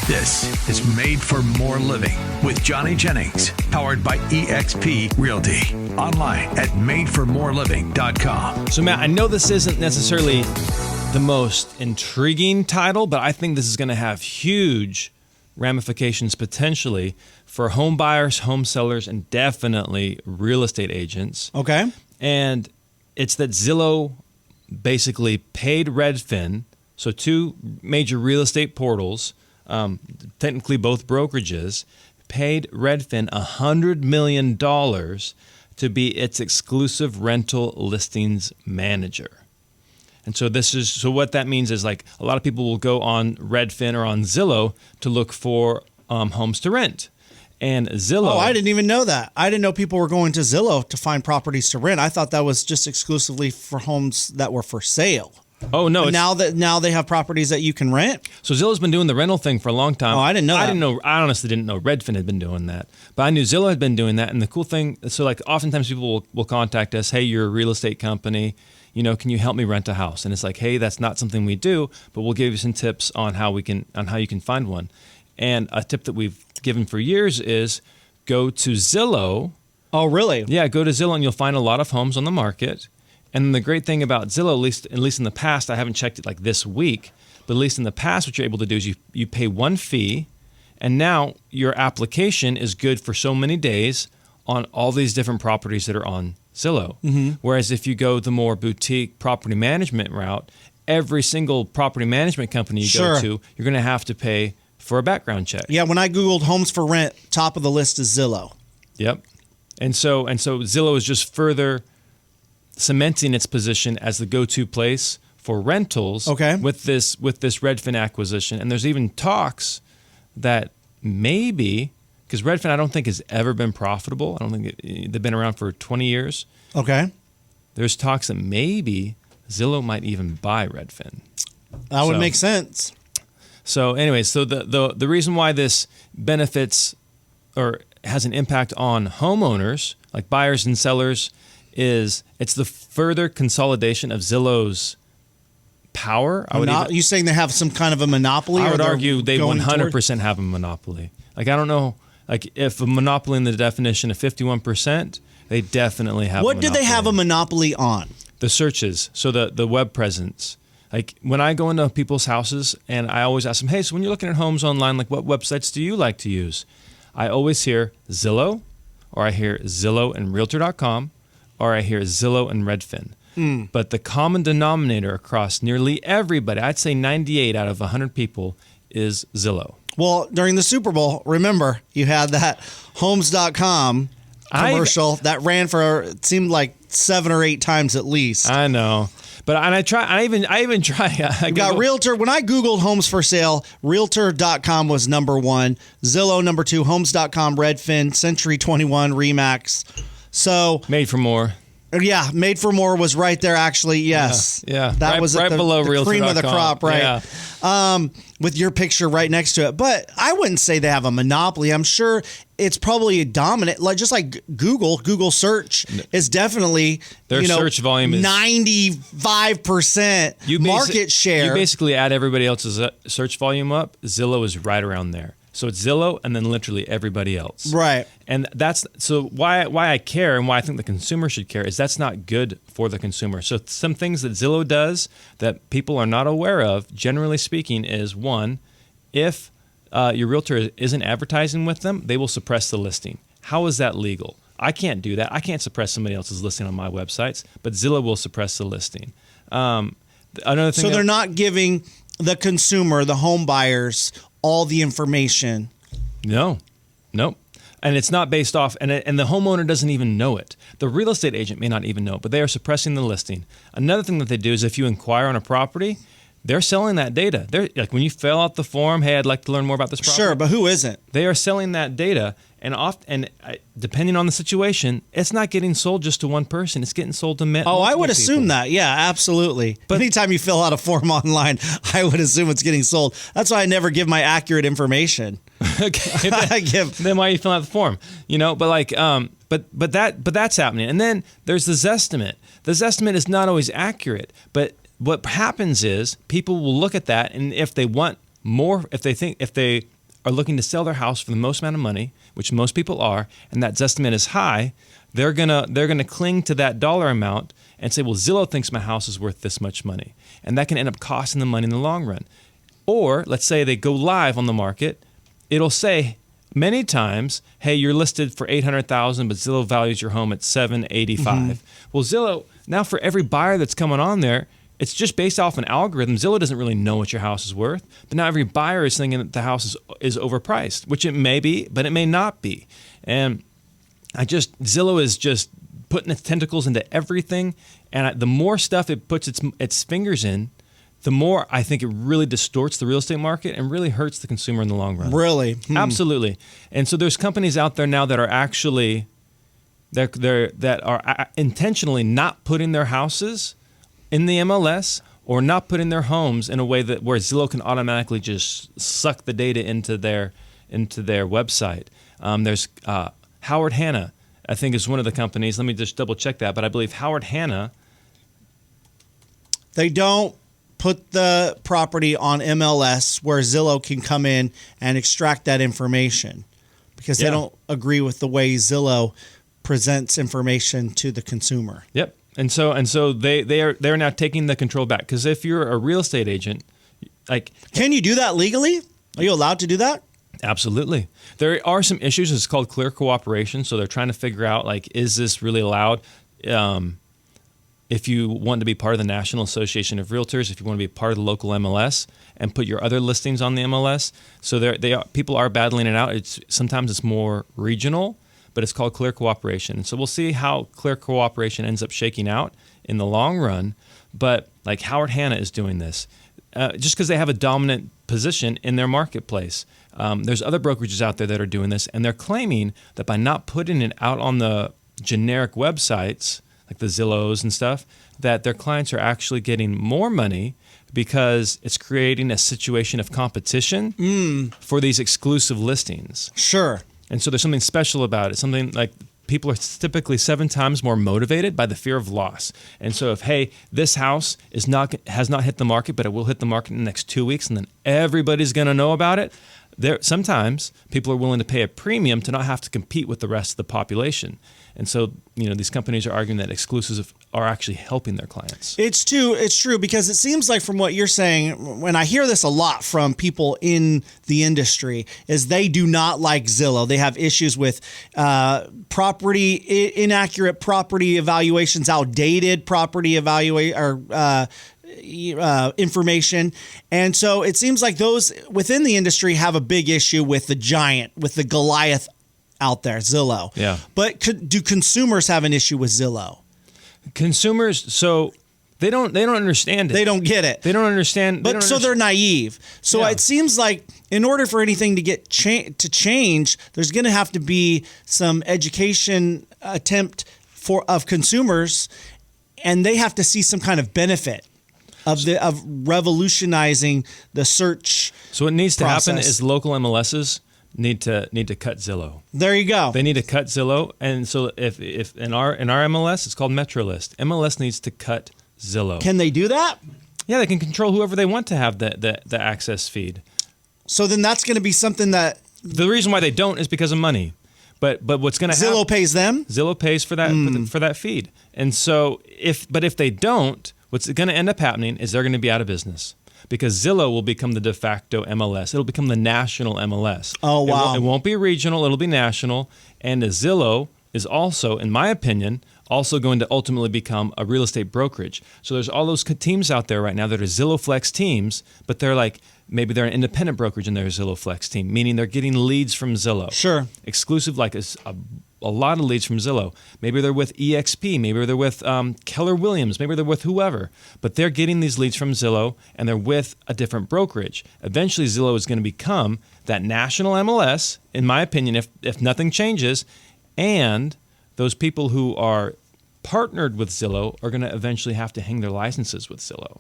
This is Made for More Living with Johnny Jennings, powered by eXp Realty. Online at madeformoreliving.com. So, Matt, I know this isn't necessarily the most intriguing title, but I think this is going to have huge ramifications potentially for home buyers, home sellers, and definitely real estate agents. Okay. And it's that Zillow basically paid Redfin, so two major real estate portals, technically both brokerages, paid Redfin $100 million to be its exclusive rental listings manager. And so what that means is, like, a lot of people will go on Redfin or on Zillow to look for homes to rent. And Zillow... Oh, I didn't even know that. I didn't know people were going to Zillow to find properties to rent. I thought that was just exclusively for homes that were for sale. Oh, no. Now they have properties that you can rent? So Zillow's been doing the rental thing for a long time. Oh, I didn't know that. I honestly didn't know Redfin had been doing that. But I knew Zillow had been doing that. And the cool thing, so like oftentimes people will contact us, hey, you're a real estate company, can you help me rent a house? And it's like, hey, that's not something we do, but we'll give you some tips on how you can find one. And a tip that we've given for years is go to Zillow. Oh, really? Yeah, go to Zillow and you'll find a lot of homes on the market. And the great thing about Zillow, at least in the past, I haven't checked it like this week, but at least in the past, what you're able to do is you pay one fee, and now your application is good for so many days on all these different properties that are on Zillow. Mm-hmm. Whereas if you go the more boutique property management route, every single property management company you go to, you're going to have to pay for a background check. Yeah, when I Googled homes for rent, top of the list is Zillow. Yep. And so Zillow is just further cementing its position as the go-to place for rentals with this Redfin acquisition. And there's even talks that maybe, because Redfin I don't think has ever been profitable. I don't think they've been around for 20 years. Okay. There's talks that maybe Zillow might even buy Redfin. That would make sense. So anyways, so the reason why this benefits or has an impact on homeowners, like buyers and sellers, is it's the further consolidation of Zillow's power. You saying they have some kind of a monopoly? I would argue they 100% have a monopoly. Like, I don't know, like if a monopoly in the definition of 51%, they definitely have a monopoly. What do they have a monopoly on? The searches, so the web presence. Like when I go into people's houses and I always ask them, hey, so when you're looking at homes online, like what websites do you like to use? I always hear Zillow, or I hear Zillow and Realtor.com, or I hear Zillow and Redfin. But the common denominator across nearly everybody, I'd say 98 out of 100 people, is Zillow. Well, during the Super Bowl, remember, you had that homes.com commercial that ran for, it seemed like 7 or 8 times at least. I know. But I even try. You got Realtor. When I Googled homes for sale, Realtor.com was number 1. Zillow number 2. Homes.com, Redfin, Century 21, Remax. So Made for More. Yeah, Made for More was right there, actually. Yes. Yeah. That was right below the cream of the crop, right? Yeah. With your picture right next to it. But I wouldn't say they have a monopoly. I'm sure it's probably a dominant, just like Google search is definitely their search volume is 95% market share. You basically add everybody else's search volume up. Zillow is right around there. So it's Zillow and then literally everybody else. Right. And that's so why I care and why I think the consumer should care is that's not good for the consumer. So some things that Zillow does that people are not aware of, generally speaking, is one, if your realtor isn't advertising with them, they will suppress the listing. How is that legal? I can't do that. I can't suppress somebody else's listing on my websites, but Zillow will suppress the listing. Another thing. So they're not giving the consumer, the home buyers, all the information. No. And it's not based off, and the homeowner doesn't even know it. The real estate agent may not even know it, but they are suppressing the listing. Another thing that they do is if you inquire on a property, they're selling that data. They're like when you fill out the form, hey, I'd like to learn more about this property. Sure, but who isn't? They are selling that data, and depending on the situation, it's not getting sold just to one person. It's getting sold to many. Oh, I would assume that. Yeah, absolutely. But anytime you fill out a form online, I would assume it's getting sold. That's why I never give my accurate information. Okay, then why are you filling out the form? But that's happening. And then there's the Zestimate. The Zestimate is not always accurate, but what happens is people will look at that, and if they want more if they are looking to sell their house for the most amount of money, which most people are, and that estimate is high, they're gonna cling to that dollar amount and say, well, Zillow thinks my house is worth this much money, and that can end up costing them money in the long run. Or let's say they go live on the market, it'll say many times, hey, you're listed for $800,000, but Zillow values your home at $785,000. Well, Zillow now for every buyer that's coming on there, it's just based off an algorithm. Zillow doesn't really know what your house is worth, but now every buyer is thinking that the house is overpriced, which it may be, but it may not be. And Zillow is just putting its tentacles into everything, and the more stuff it puts its fingers in, the more I think it really distorts the real estate market and really hurts the consumer in the long run. Really? Absolutely. And so there's companies out there now that are actually that are intentionally not putting their houses in the MLS or not putting their homes in a way where Zillow can automatically just suck the data into their website. There's Howard Hanna, I think, is one of the companies. Let me just double check that, but I believe Howard Hanna. They don't put the property on MLS where Zillow can come in and extract that information because they don't agree with the way Zillow presents information to the consumer. Yep. And so they're now taking the control back, because if you're a real estate agent, can you do that legally? Are you allowed to do that? Absolutely. There are some issues. It's called clear cooperation. So they're trying to figure out, is this really allowed? If you want to be part of the National Association of Realtors, if you want to be part of the local MLS and put your other listings on the MLS. So people are battling it out. Sometimes it's more regional, but it's called clear cooperation. And so we'll see how clear cooperation ends up shaking out in the long run. But Howard Hanna is doing this just because they have a dominant position in their marketplace. There's other brokerages out there that are doing this, and they're claiming that by not putting it out on the generic websites, like the Zillows and stuff, that their clients are actually getting more money because it's creating a situation of competition for these exclusive listings. Sure. And so there's something special about it. Something like people are typically 7 times more motivated by the fear of loss. And so if, this house has not hit the market, but it will hit the market in the next 2 weeks, and then everybody's going to know about it, sometimes people are willing to pay a premium to not have to compete with the rest of the population. And so, these companies are arguing that exclusives are actually helping their clients. It's true, because it seems like from what you're saying, when I hear this a lot from people in the industry, is they do not like Zillow. They have issues with inaccurate property evaluations, outdated property information. And so it seems like those within the industry have a big issue with the Goliath out there, Zillow. Yeah. But do consumers have an issue with Zillow? Consumers, so they don't understand it. They don't get it. They don't understand. They're naive. So It seems like in order for anything to get to change, there's going to have to be some education attempt of consumers, and they have to see some kind of benefit of revolutionizing the search. So what needs to process. happen is local MLSs need to cut Zillow. There you go. They need to cut Zillow, and so if in our MLS, it's called MetroList. MLS needs to cut Zillow. Can they do that? Yeah, they can control whoever they want to have the access feed. So then that's going to be something that the reason why they don't is because of money. But what's going to happen? Zillow pays them. Zillow pays for that for that feed, and so if they don't, what's going to end up happening is they're going to be out of business. Because Zillow will become the de facto MLS. It'll become the national MLS. Oh, wow. It won't be regional. It'll be national. And Zillow is also, in my opinion, also going to ultimately become a real estate brokerage. So there's all those teams out there right now that are Zillow Flex teams, but they're maybe they're an independent brokerage in their Zillow Flex team, meaning they're getting leads from Zillow. Sure. Exclusive, a lot of leads from Zillow. Maybe they're with EXP. Maybe they're with Keller Williams. Maybe they're with whoever. But they're getting these leads from Zillow, and they're with a different brokerage. Eventually, Zillow is going to become that national MLS, in my opinion, if nothing changes. And those people who are partnered with Zillow are going to eventually have to hang their licenses with Zillow.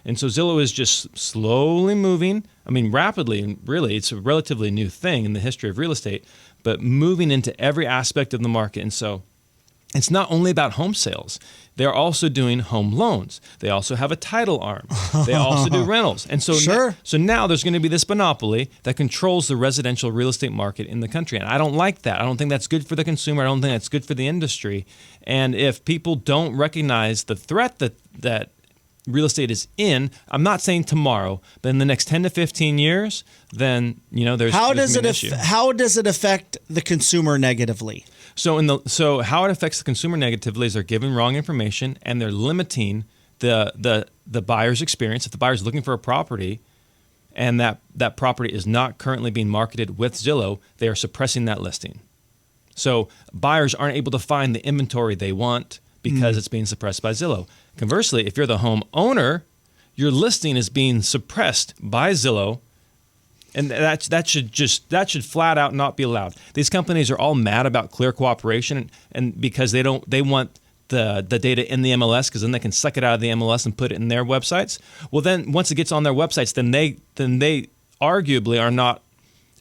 And so Zillow is just slowly moving, rapidly, and really it's a relatively new thing in the history of real estate, but moving into every aspect of the market. And so it's not only about home sales. They're also doing home loans. They also have a title arm. They also do rentals. And so, Sure. so now there's going to be this monopoly that controls the residential real estate market in the country. And I don't like that. I don't think that's good for the consumer. I don't think that's good for the industry. And if people don't recognize the threat that real estate is in, I'm not saying tomorrow, but in the next 10 to 15 years, then, there's How there's does an it issue. how does it affect the consumer negatively? So how it affects the consumer negatively is they're giving wrong information and they're limiting the buyer's experience. If the buyer's looking for a property and that property is not currently being marketed with Zillow, they are suppressing that listing. So buyers aren't able to find the inventory they want because it's being suppressed by Zillow. Conversely, if you're the home owner, your listing is being suppressed by Zillow. And that should flat out not be allowed. These companies are all mad about clear cooperation, and because they want the data in the MLS, because then they can suck it out of the MLS and put it in their websites. Well, then once it gets on their websites, then they arguably are not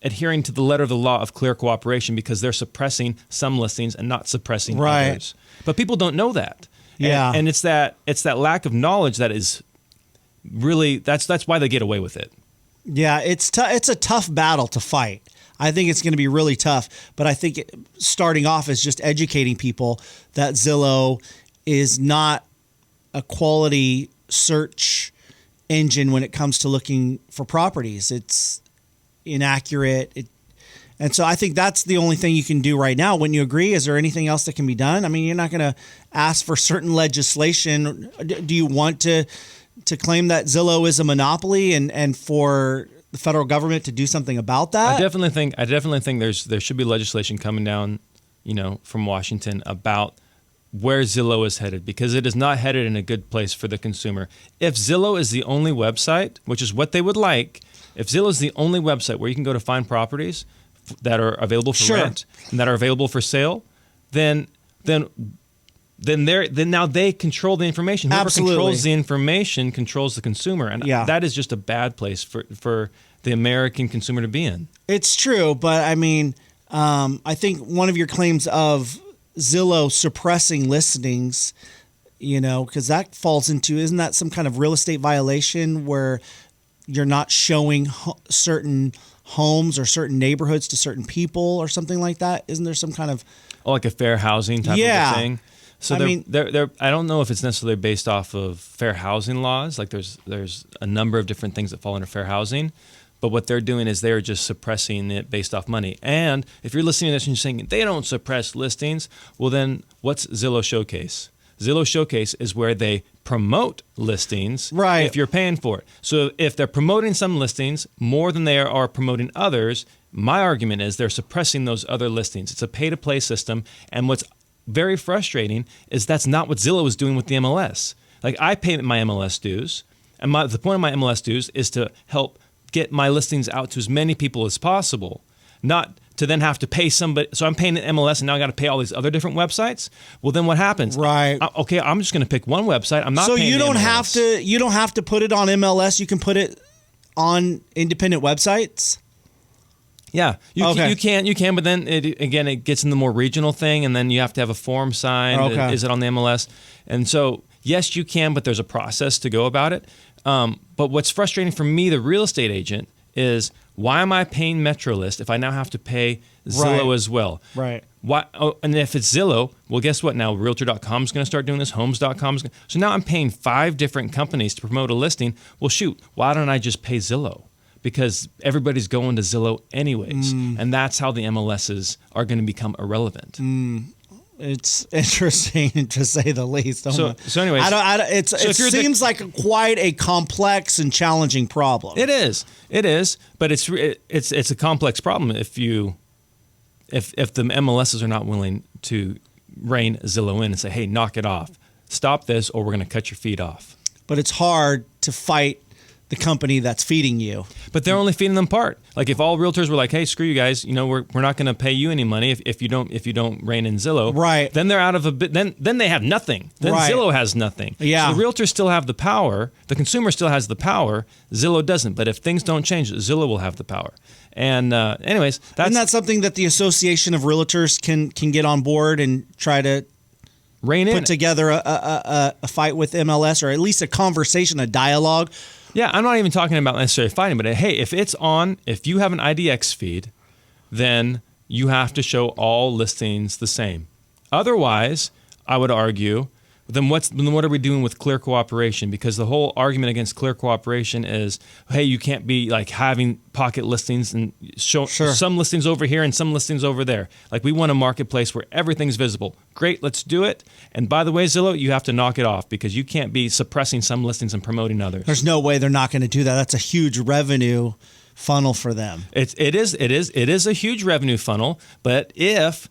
adhering to the letter of the law of clear cooperation because they're suppressing some listings and not suppressing others. But people don't know that. Yeah, and it's that lack of knowledge that is really that's why they get away with it. Yeah, it's a tough battle to fight. I think it's going to be really tough, but I think starting off is just educating people that Zillow is not a quality search engine when it comes to looking for properties. It's inaccurate. And so I think that's the only thing you can do right now. Wouldn't you agree? Is there anything else that can be done? I mean, you're not going to ask for certain legislation. Do you want to claim that Zillow is a monopoly and for the federal government to do something about that? I definitely think there should be legislation coming down, from Washington about where Zillow is headed, because it is not headed in a good place for the consumer. If Zillow is the only website, which is what they would like, if Zillow is the only website where you can go to find properties that are available for rent and that are available for sale, then now they control the information. Whoever controls the information controls the consumer, and that is just a bad place for the American consumer to be in. It's true, but I mean, I think one of your claims of Zillow suppressing listings, because that falls into, isn't that some kind of real estate violation where you're not showing certain homes or certain neighborhoods to certain people or something like that? Isn't there some kind of like a fair housing type of a thing? So I don't know if it's necessarily based off of fair housing laws. Like there's a number of different things that fall under fair housing, but what they're doing is they're just suppressing it based off money. And if you're listening to this and you're saying they don't suppress listings, well then what's Zillow Showcase? Zillow Showcase is where they promote listings if you're paying for it. So if they're promoting some listings more than they are promoting others, my argument is they're suppressing those other listings. It's a pay-to-play system, and what's very frustrating is that's not what Zillow is doing with the MLS. Like I pay my MLS dues, and the point of my MLS dues is to help get my listings out to as many people as possible, not to then have to pay somebody. So I'm paying an MLS and now I got to pay all these other different websites. Well, then what happens? Right. Okay, I'm just going to pick one website. I'm not So paying you don't the MLS. you don't have to put it on MLS. You can put it on independent websites. Yeah, you can, but then it gets in the more regional thing, and then you have to have a form signed. Okay. Is it on the MLS? And so, yes, you can, but there's a process to go about it. But what's frustrating for me, the real estate agent, is why am I paying MetroList if I now have to pay Zillow as well? Right. Why? Oh, and if it's Zillow, well, guess what? Now Realtor.com is going to start doing this. Homes.com so now I'm paying 5 different companies to promote a listing. Well, shoot, why don't I just pay Zillow? Because everybody's going to Zillow anyways, and that's how the MLSs are going to become irrelevant. It's interesting to say the least. So anyways, it seems like quite a complex and challenging problem. It is, but it's a complex problem if the MLSs are not willing to rein Zillow in and say, hey, knock it off, stop this, or we're going to cut your feed off. But it's hard to fight the company that's feeding you. But they're only feeding them part. Like if all realtors were like, "Hey, screw you guys, we're not going to pay you any money if you don't rein in Zillow." Right. Then they're out of a bit. Then they have nothing. Then Zillow has nothing. Yeah. So the realtors still have the power. The consumer still has the power. Zillow doesn't. But if things don't change, Zillow will have the power. And anyways, isn't that something that the Association of Realtors can get on board and try to rein in. Put together a fight with MLS, or at least a conversation, a dialogue. Yeah, I'm not even talking about necessarily fighting, but hey, if you have an IDX feed, then you have to show all listings the same. Otherwise, I would argue, then what are we doing with clear cooperation? Because the whole argument against clear cooperation is, hey, you can't be like having pocket listings and show some listings over here and some listings over there. Like, we want a marketplace where everything's visible. Great, let's do it. And by the way, Zillow, you have to knock it off, because you can't be suppressing some listings and promoting others. There's no way they're not going to do that. That's a huge revenue funnel for them. It is a huge revenue funnel, but if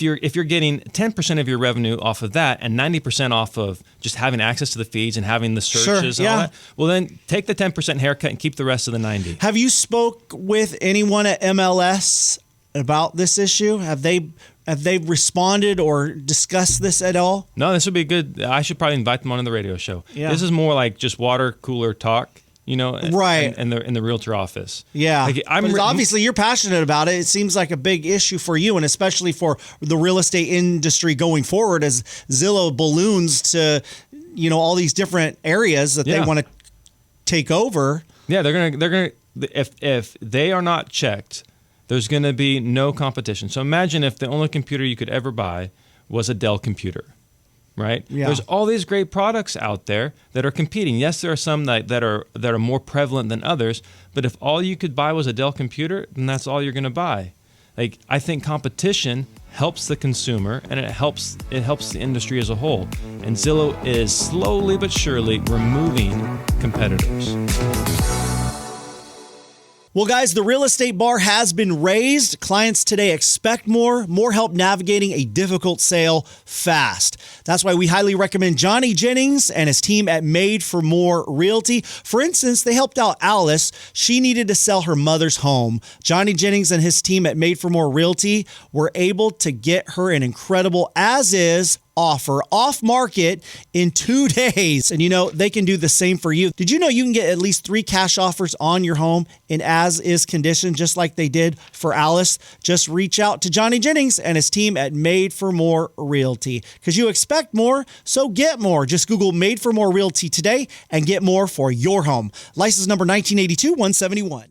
you're getting 10% of your revenue off of that and 90% off of just having access to the feeds and having the searches and all that, well, then take the 10% haircut and keep the rest of the 90. Have you spoke with anyone at MLS about this issue? Have they responded or discussed this at all? No, this would be good. I should probably invite them on the radio show. Yeah. This is more like just water cooler talk. Right. in the realtor office. Yeah. Like, obviously you're passionate about it. It seems like a big issue for you, and especially for the real estate industry going forward, as Zillow balloons to, all these different areas that they want to take over. Yeah, they're gonna if they are not checked, there's gonna be no competition. So imagine if the only computer you could ever buy was a Dell computer. Right? Yeah. There's all these great products out there that are competing. Yes, there are some that are more prevalent than others, but if all you could buy was a Dell computer, then that's all you're going to buy. Like, I think competition helps the consumer, and it helps the industry as a whole. And Zillow is slowly but surely removing competitors. Well, guys, the real estate bar has been raised. Clients today expect more help navigating a difficult sale fast. That's why we highly recommend Johnny Jennings and his team at Made for More Realty. For instance, they helped out Alice. She needed to sell her mother's home. Johnny Jennings and his team at Made for More Realty were able to get her an incredible as-is offer off market in 2 days. And they can do the same for you. Did you know you can get at least 3 cash offers on your home in as-is condition, just like they did for Alice? Just reach out to Johnny Jennings and his team at Made for More Realty, because you expect more, so get more. Just Google Made for More Realty today and get more for your home. License number 1982-171.